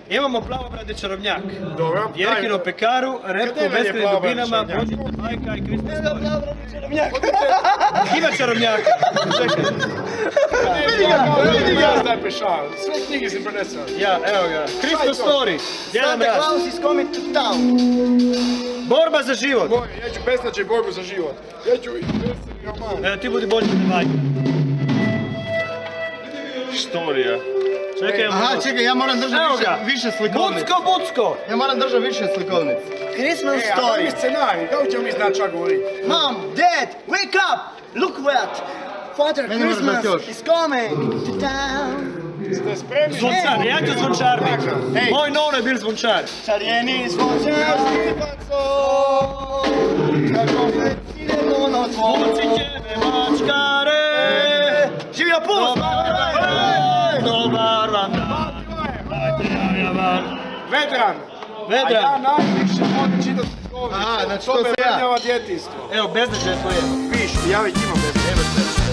Imamo plavobrade čarobnjak. Dobro. Jerkino pekaru, repku, Kada je beskreni plavobrade dubinama, čarobnjak? Božićna majka i Kristus stoji. Ima čarobnjaka. Čekaj. Vidi ga zdaj prišao. Sve knjige si prenesao. Ja, evo ga. Kristus story. Djeda Santa Mraz. Claus is coming to town. Borba za život. Moje, ja ću beznačaj borbu za život. Ja ću beznačaj ga malo. Evo ti budi bolji od Vanja. Štorija. Čekaj, Aha, čekaj, ja moram držati Evo ga. više slikovnic. Bucko, bucko. Ja moram držati više slikovnic. Christmas E, a to mi story. scenarij, kako ćemo mi znati šta govoriti? Mom, Dad, wake up! Look what! Father Meni moraš Christmas dati još. is coming to town. Ste spremni? Zvončar, ja ću zvončarnik. Ej. Moj nono je bil zvončar. Čarjeni zvončarski paco, kako idemo na zvon. Očićeve mačkare. Živio pust! Dobar vam dan. Vedran. A ja Vedran. najviše volim čitati slikovnice. Aha, znači to to me sam ja. vrednjava djetinjstvo. Evo, beznačaj tvoje. Piši, ja već imam bez. Evo te.